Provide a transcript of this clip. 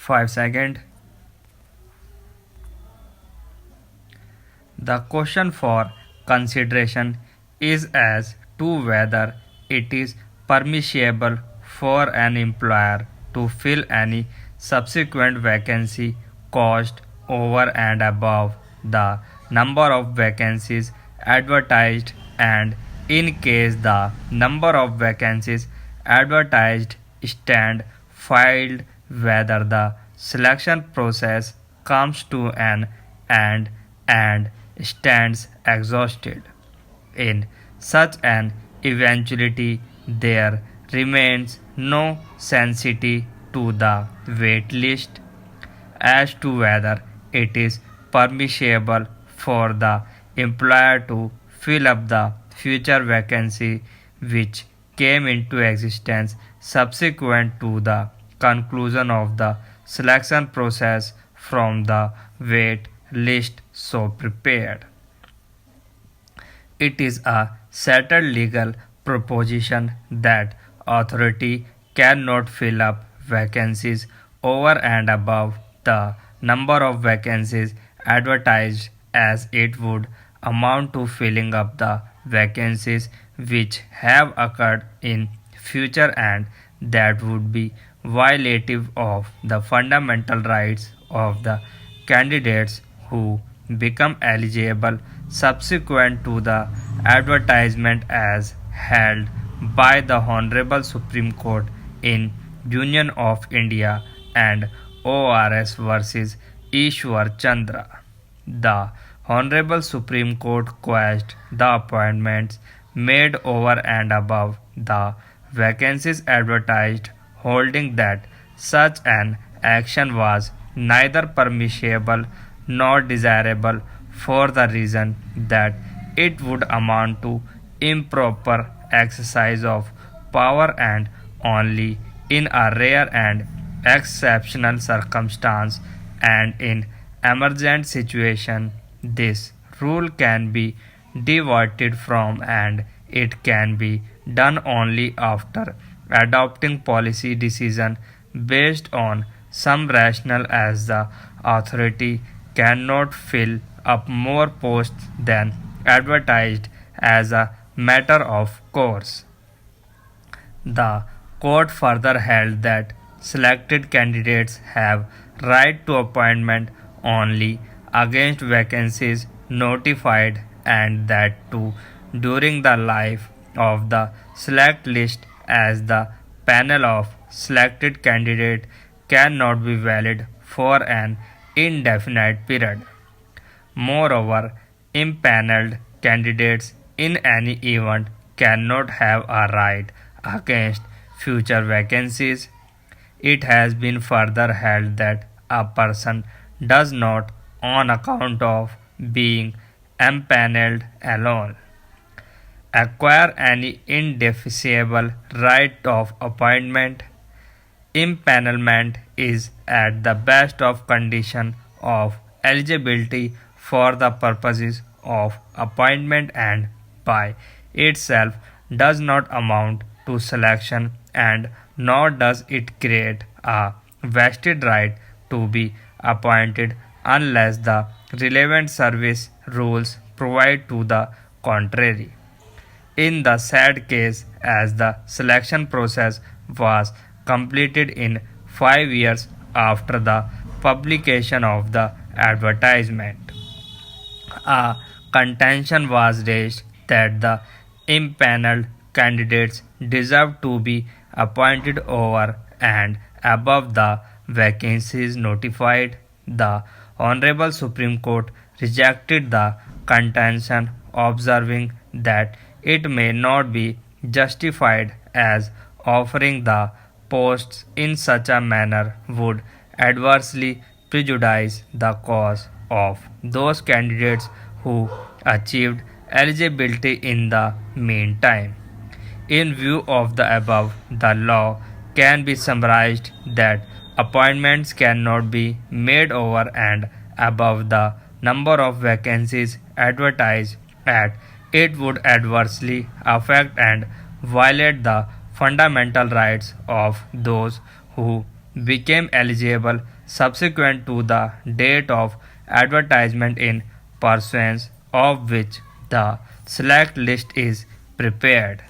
5 seconds. The question for consideration is as to whether it is permissible for an employer to fill any subsequent vacancy caused over and above the number of vacancies advertised, and in case the number of vacancies advertised stand filed, whether the selection process comes to an end and stands exhausted. In such an eventuality, there remains no sanctity to the wait list as to whether it is permissible for the employer to fill up the future vacancy which came into existence subsequent to the conclusion of the selection process from the wait list so prepared. It is a settled legal proposition that authority cannot fill up vacancies over and above the number of vacancies advertised, as it would amount to filling up the vacancies which have occurred in future, and that would be violative of the fundamental rights of the candidates who become eligible subsequent to the advertisement, as held by the Honorable Supreme Court in Union of India and ORS versus Ishwar Chandra. The Honorable Supreme Court quashed the appointments made over and above the vacancies advertised, holding that such an action was neither permissible nor desirable for the reason that it would amount to improper exercise of power, and only in a rare and exceptional circumstance and in emergent situation this rule can be deviated from, and it can be done only after adopting policy decision based on some rationale, as the authority cannot fill up more posts than advertised as a matter of course. The court further held that selected candidates have right to appointment only against vacancies notified, and that too during the life of the select list, as the panel of selected candidate cannot be valid for an indefinite period. Moreover, impaneled candidates in any event cannot have a right against future vacancies. It has been further held that a person does not, on account of being empaneled alone, acquire any indefeasible right of appointment. Impanelment is at the best of condition of eligibility for the purposes of appointment, and by itself does not amount to selection, and nor does it create a vested right to be appointed unless the relevant service rules provide to the contrary. In the sad case, as the selection process was completed in 5 years after the publication of the advertisement, a contention was raised that the impaneled candidates deserve to be appointed over and above the vacancies notified. The Honorable Supreme Court rejected the contention, observing that it may not be justified, as offering the posts in such a manner would adversely prejudice the cause of those candidates who achieved eligibility in the meantime. In view of the above, the law can be summarized that appointments cannot be made over and above the number of vacancies advertised, and it would adversely affect and violate the fundamental rights of those who became eligible subsequent to the date of advertisement in pursuance of which the select list is prepared.